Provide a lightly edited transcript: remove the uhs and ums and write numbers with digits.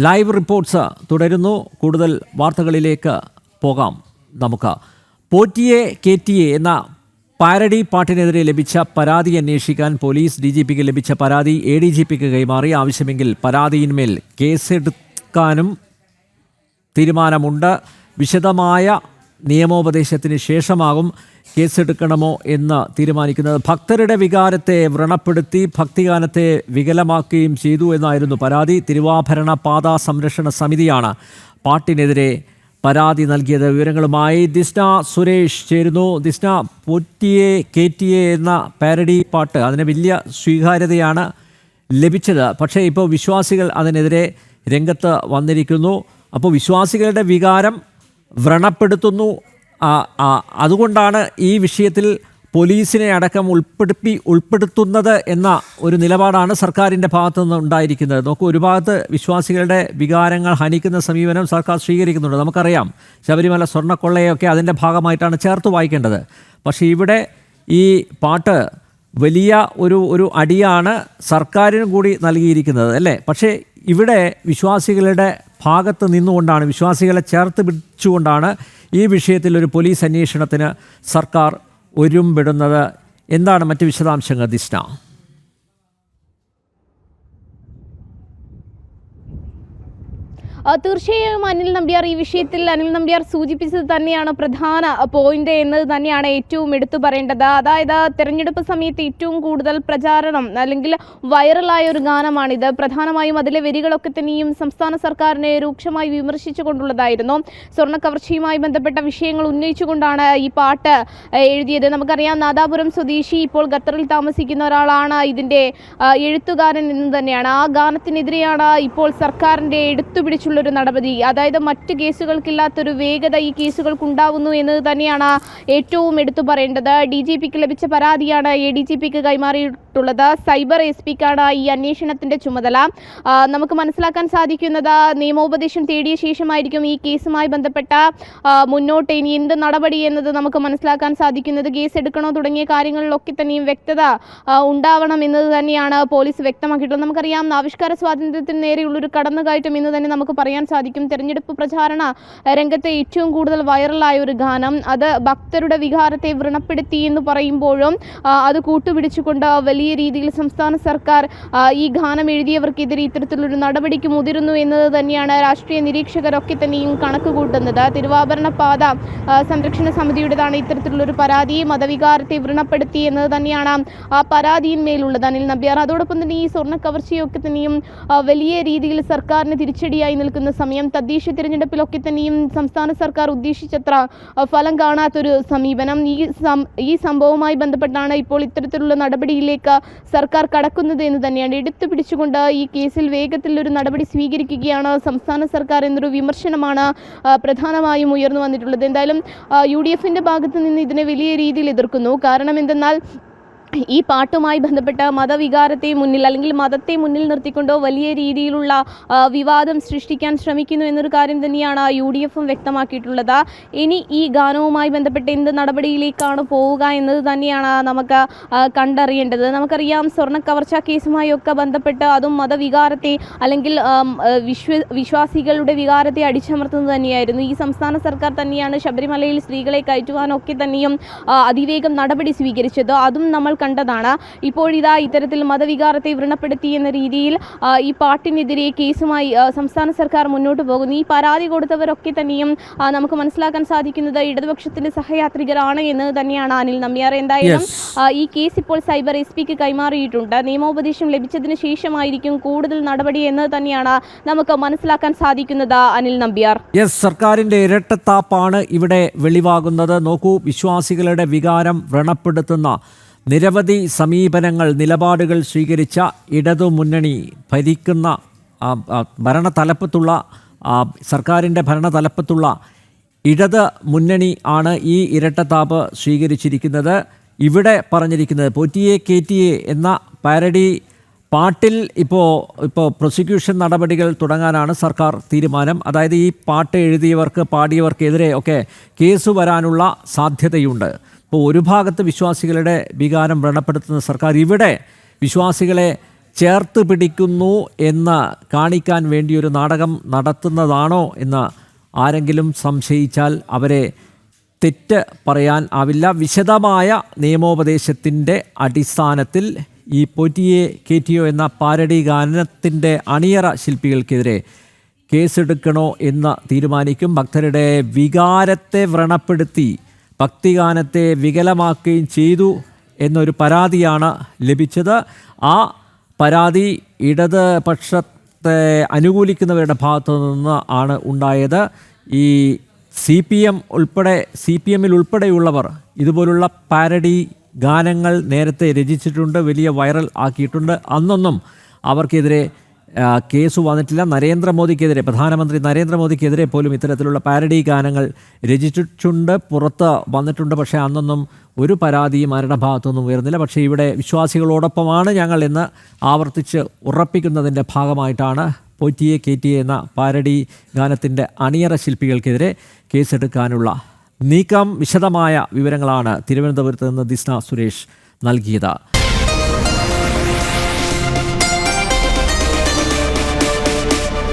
Live reports തുടരുന്നു. കൂടുതൽ വാർത്തകളിലേക്ക് പോകാം. നമുക്ക് പോറ്റിയെ കേറ്റിയെ എന്ന പാരഡി പാട്ടിനെതിരെ ലഭിച്ച പരാതി അന്വേഷിക്കാൻ പോലീസ് DGPക്ക് ലഭിച്ച പരാതി ADGPക്ക് കൈമാറി. ആവശ്യമെങ്കിൽ പരാതിയിന്മേൽ കേസെടുക്കാനും തീരുമാനമുണ്ട്. വിശദമായ നിയമോപദേശത്തിന് ശേഷമാകും കേസെടുക്കണമോ എന്ന് തീരുമാനിക്കുന്നത്. ഭക്തരുടെ വികാരത്തെ വ്രണപ്പെടുത്തി ഭക്തിഗാനത്തെ വികലമാക്കുകയും ചെയ്തു എന്നായിരുന്നു പരാതി. തിരുവാഭരണ പാത സംരക്ഷണ സമിതിയാണ് പാട്ടിനെതിരെ പരാതി നൽകിയത്. വിവരങ്ങളുമായി ദിസ്ന സുരേഷ് ചേരുന്നു. ദിസ്ന, പോറ്റിയെ കേറ്റിയെ എന്ന പാരഡി പാട്ട് അതിന് വലിയ സ്വീകാര്യതയാണ് ലഭിച്ചത്. പക്ഷേ ഇപ്പോൾ വിശ്വാസികൾ അതിനെതിരെ രംഗത്ത് വന്നിരിക്കുന്നു. അപ്പോൾ വിശ്വാസികളുടെ വികാരം വ്രണപ്പെടുത്തുന്നു. അതുകൊണ്ടാണ് ഈ വിഷയത്തിൽ പോലീസിനെ അടക്കം ഉൾപ്പെടുത്തുന്നത് എന്ന ഒരു നിലപാടാണ് സർക്കാരിൻ്റെ ഭാഗത്തു നിന്ന് ഉണ്ടായിരിക്കുന്നത്. നോക്കൂ, ഒരു ഭാഗത്ത് വിശ്വാസികളുടെ വികാരങ്ങൾ ഹനിക്കുന്ന സമീപനം സർക്കാർ സ്വീകരിക്കുന്നുണ്ട്. നമുക്കറിയാം, ശബരിമല സ്വർണ്ണക്കൊള്ളയൊക്കെ അതിൻ്റെ ഭാഗമായിട്ടാണ് ചേർത്ത് വായിക്കേണ്ടത്. പക്ഷേ ഇവിടെ ഈ പാട്ട് വലിയ ഒരു അടിയാണ് സർക്കാരിനും കൂടി നൽകിയിരിക്കുന്നത്, അല്ലേ? പക്ഷേ ഇവിടെ വിശ്വാസികളുടെ ഭാഗത്ത് നിന്നുകൊണ്ടാണ്, വിശ്വാസികളെ ചേർത്ത് പിടിച്ചുകൊണ്ടാണ് ഈ വിഷയത്തിൽ ഒരു പോലീസ് അന്വേഷണത്തിന് സർക്കാർ ഒരുമ്പെടുന്നത്. എന്താണ് മറ്റ് വിശദാംശങ്ങൾ ദിസ്ന? തീർച്ചയായും അനിൽ നമ്പ്യാർ ഈ വിഷയത്തിൽ സൂചിപ്പിച്ചത് തന്നെയാണ് പ്രധാന പോയിന്റ് എന്നത് തന്നെയാണ് ഏറ്റവും എടുത്തു പറയേണ്ടത്. അതായത് തെരഞ്ഞെടുപ്പ് സമയത്ത് ഏറ്റവും കൂടുതൽ പ്രചാരണം അല്ലെങ്കിൽ വൈറലായ ഒരു ഗാനമാണിത്. പ്രധാനമായും അതിലെ വരികളൊക്കെ തന്നെയും സംസ്ഥാന സർക്കാരിനെ രൂക്ഷമായി വിമർശിച്ചുകൊണ്ടുള്ളതായിരുന്നു. സ്വർണ്ണ കവർച്ചയുമായി ബന്ധപ്പെട്ട വിഷയങ്ങൾ ഉന്നയിച്ചുകൊണ്ടാണ് ഈ പാട്ട് എഴുതിയത്. നമുക്കറിയാം, നാദാപുരം സ്വദേശി ഇപ്പോൾ ഖത്തറിൽ താമസിക്കുന്ന ഒരാളാണ് ഇതിൻ്റെ എഴുത്തുകാരൻ എന്ന് തന്നെയാണ്. ആ ഗാനത്തിനെതിരെയാണ് ഇപ്പോൾ സർക്കാരിൻ്റെ എടുത്തുപിടിച്ചുള്ള ഒരു നടപടി. അതായത് മറ്റ് കേസുകൾക്കില്ലാത്തൊരു വേഗത ഈ കേസുകൾക്കുണ്ടാവുന്നു എന്നത് തന്നെയാണ് ഏറ്റവും എടുത്തു പറയേണ്ടത്. DGPക്ക് ലഭിച്ച പരാതിയാണ് ADGPക്ക് കൈമാറിയിട്ടുള്ളത്. സൈബർ SP-ക്കാണ് ഈ അന്വേഷണത്തിന്റെ ചുമതല. നമുക്ക് മനസ്സിലാക്കാൻ സാധിക്കുന്നത്, നിയമോപദേശം തേടിയ ശേഷമായിരിക്കും ഈ കേസുമായി ബന്ധപ്പെട്ട മുന്നോട്ട് ഇനി എന്ത് നടപടി എന്നത് നമുക്ക് മനസ്സിലാക്കാൻ സാധിക്കുന്നത്. കേസ് എടുക്കണോ തുടങ്ങിയ കാര്യങ്ങളിലൊക്കെ തന്നെയും വ്യക്തത ഉണ്ടാവണം എന്നത് തന്നെയാണ് പോലീസ് വ്യക്തമാക്കിയിട്ടുള്ളത്. നമുക്കറിയാം, ആവിഷ്കാര സ്വാതന്ത്ര്യത്തിന് നേരെയുള്ളൊരു കടന്നുകയറ്റം എന്ന് തന്നെ നമുക്ക് പറയാൻ സാധിക്കും. തെരഞ്ഞെടുപ്പ് പ്രചാരണ രംഗത്തെ ഏറ്റവും കൂടുതൽ വൈറലായ ഒരു ഗാനം, അത് ഭക്തരുടെ വികാരത്തെ വ്രണപ്പെടുത്തി എന്ന് പറയുമ്പോഴും അത് കൂട്ടുപിടിച്ചുകൊണ്ട് വലിയ രീതിയിൽ സംസ്ഥാന സർക്കാർ ഈ ഗാനം എഴുതിയവർക്കെതിരെ ഇത്തരത്തിലൊരു നടപടിക്ക് മുതിരുന്നു എന്നത് തന്നെയാണ് രാഷ്ട്രീയ നിരീക്ഷകരൊക്കെ തന്നെയും കണക്ക് കൂട്ടുന്നത്. തിരുവാഭരണ പാത സംരക്ഷണ സമിതിയുടേതാണ് ഇത്തരത്തിലുള്ളൊരു പരാതി. മതവികാരത്തെ വ്രണപ്പെടുത്തി എന്നത് തന്നെയാണ് ആ പരാതിയിന്മേലുള്ളത് അനിൽ നമ്പ്യാർ. അതോടൊപ്പം തന്നെ ഈ സ്വർണ്ണ കവർച്ചയൊക്കെ തന്നെയും വലിയ രീതിയിൽ സർക്കാരിന് തിരിച്ചടിയായി നിൽക്കുന്ന സമയം, തദ്ദേശ തിരഞ്ഞെടുപ്പിലൊക്കെ തന്നെയും സംസ്ഥാന സർക്കാർ ഉദ്ദേശിച്ചത്ര ഫലം കാണാത്തൊരു സമീപനം. ഈ സംഭവവുമായി ബന്ധപ്പെട്ടാണ് ഇപ്പോൾ ഇത്തരത്തിലുള്ള നടപടിയിലേക്ക് സർക്കാർ കടക്കുന്നത് എന്ന് തന്നെയാണ് എടുത്തു പിടിച്ചുകൊണ്ട് ഈ കേസിൽ വേഗത്തിൽ ഒരു നടപടി സ്വീകരിക്കുകയാണ് സംസ്ഥാന സർക്കാർ എന്നൊരു വിമർശനമാണ് പ്രധാനമായും ഉയർന്നു വന്നിട്ടുള്ളത്. എന്തായാലും UDF-ന്റെ ഭാഗത്ത് നിന്ന് ഇതിനെ വലിയ രീതിയിൽ എതിർക്കുന്നു. കാരണം എന്തെന്നാൽ, ഈ പാട്ടുമായി ബന്ധപ്പെട്ട മതവികാരത്തെ മുന്നിൽ അല്ലെങ്കിൽ മതത്തെ മുന്നിൽ നിർത്തിക്കൊണ്ടോ വലിയ രീതിയിലുള്ള വിവാദം സൃഷ്ടിക്കാൻ ശ്രമിക്കുന്നു എന്നൊരു കാര്യം തന്നെയാണ് UDF-ഉം വ്യക്തമാക്കിയിട്ടുള്ളത്. ഇനി ഈ ഗാനവുമായി ബന്ധപ്പെട്ട് എന്ത് നടപടിയിലേക്കാണ് പോവുക എന്നത് തന്നെയാണ് നമുക്ക് കണ്ടറിയേണ്ടത്. നമുക്കറിയാം, സ്വർണ്ണ കവർച്ചാ കേസുമായൊക്കെ ബന്ധപ്പെട്ട് അതും മതവികാരത്തെ അല്ലെങ്കിൽ വിശ്വാസികളുടെ വികാരത്തെ അടിച്ചമർത്തുന്നത് തന്നെയായിരുന്നു. ഈ സംസ്ഥാന സർക്കാർ തന്നെയാണ് ശബരിമലയിൽ സ്ത്രീകളെ കയറ്റുവാനൊക്കെ തന്നെയും അതിവേഗം നടപടി സ്വീകരിച്ചത്. അതും നമ്മൾ കണ്ടതാണ്. ഇപ്പോഴിതാ ഇത്തരത്തിൽ മതവികാരത്തെ വ്രണപ്പെടുത്തി എന്ന രീതിയിൽ ഈ പാട്ടിനെതിരെ കേസുമായി സംസ്ഥാന സർക്കാർ മുന്നോട്ട് പോകുന്നു. ഈ പരാതി കൊടുത്തവരൊക്കെ തന്നെയും നമുക്ക് മനസ്സിലാക്കാൻ സാധിക്കുന്നത് ഇടതുപക്ഷത്തിന്റെ സഹയാത്രികരാണ് എന്ന് തന്നെയാണ് അനിൽ നമ്പ്യാർ. എന്തായാലും ഈ കേസ് ഇപ്പോൾ സൈബർ SP-ക്ക് കൈമാറിയിട്ടുണ്ട്. നിയമോപദേശം ലഭിച്ചതിന് ശേഷമായിരിക്കും കൂടുതൽ നടപടി എന്ന് തന്നെയാണ് നമുക്ക് മനസ്സിലാക്കാൻ സാധിക്കുന്നത് അനിൽ നമ്പ്യാർ. സർക്കാരിന്റെ ഇരട്ടത്താപ്പാണ് ഇവിടെ വെളിവാകുന്നത്. നോക്കൂ, വിശ്വാസികളുടെ വികാരം വ്രണപ്പെടുത്തുന്ന നിരവധി സമീപനങ്ങൾ, നിലപാടുകൾ സ്വീകരിച്ച ഇടതുമുന്നണി ഭരിക്കുന്ന ഭരണതലപ്പത്തുള്ള സർക്കാരിൻ്റെ ഭരണതലപ്പത്തുള്ള ഇടത് മുന്നണി ആണ് ഈ ഇരട്ടത്താപ്പ് സ്വീകരിച്ചിരിക്കുന്നത്. ഇവിടെ പറഞ്ഞിരിക്കുന്നത് പോറ്റിയെ കേറ്റിയെ എന്ന പാരഡി പാട്ടിൽ ഇപ്പോൾ പ്രോസിക്യൂഷൻ നടപടികൾ തുടങ്ങാനാണ് സർക്കാർ തീരുമാനം. അതായത് ഈ പാട്ട് എഴുതിയവർക്ക് പാടിയവർക്കെതിരെ ഒക്കെ കേസ് വരാനുള്ള സാധ്യതയുണ്ട്. ഇപ്പോൾ ഒരു ഭാഗത്ത് വിശ്വാസികളുടെ വികാരം വ്രണപ്പെടുത്തുന്ന സർക്കാർ ഇവിടെ വിശ്വാസികളെ ചേർത്ത് പിടിക്കുന്നു എന്ന് കാണിക്കാൻ വേണ്ടി ഒരു നാടകം നടത്തുന്നതാണോ എന്ന് ആരെങ്കിലും സംശയിച്ചാൽ അവരെ തെറ്റ് പറയാൻ ആവില്ല. വിശദമായ നിയമോപദേശത്തിൻ്റെ അടിസ്ഥാനത്തിൽ ഈ പോറ്റിയെ കേറ്റിയോ എന്ന പാരഡി ഗാനത്തിൻ്റെ അണിയറ ശില്പികൾക്കെതിരെ കേസെടുക്കണോ എന്ന് തീരുമാനിക്കും. ഭക്തരുടെ വികാരത്തെ വ്രണപ്പെടുത്തി ഭക്തിഗാനത്തെ വികലമാക്കുകയും ചെയ്തു എന്നൊരു പരാതിയാണ് ലഭിച്ചത്. ആ പരാതി ഇടതുപക്ഷത്തെ അനുകൂലിക്കുന്നവരുടെ ഭാഗത്തു നിന്ന് ആണ് ഉണ്ടായത്. ഈ സി പി എമ്മിൽ ഉൾപ്പെടെയുള്ളവർ ഇതുപോലുള്ള പാരഡി ഗാനങ്ങൾ നേരത്തെ രചിച്ചിട്ടുണ്ട്, വലിയ വൈറൽ ആക്കിയിട്ടുണ്ട്. അന്നൊന്നും അവർക്കെതിരെ കേസ് വന്നിട്ടില്ല. നരേന്ദ്രമോദിക്കെതിരെ, പ്രധാനമന്ത്രി നരേന്ദ്രമോദിക്കെതിരെ പോലും ഇത്തരത്തിലുള്ള പാരഡി ഗാനങ്ങൾ രചിച്ചിട്ടുണ്ട്, പുറത്ത് വന്നിട്ടുണ്ട്. പക്ഷേ അന്നൊന്നും ഒരു പരാതിയും ആരുടെ ഭാഗത്തുനിന്നും ഉയർന്നില്ല. പക്ഷേ ഇവിടെ വിശ്വാസികളോടൊപ്പമാണ് ഞങ്ങൾ എന്ന് ആവർത്തിച്ച് ഉറപ്പിക്കുന്നതിൻ്റെ ഭാഗമായിട്ടാണ് പോറ്റിയെ കേറ്റിയെ എന്ന പാരഡി ഗാനത്തിൻ്റെ അണിയറ ശില്പികൾക്കെതിരെ കേസെടുക്കാനുള്ള നീക്കം. വിശദമായ വിവരങ്ങളാണ് തിരുവനന്തപുരത്ത് നിന്ന് ദിസ്ന സുരേഷ് നൽകിയത്.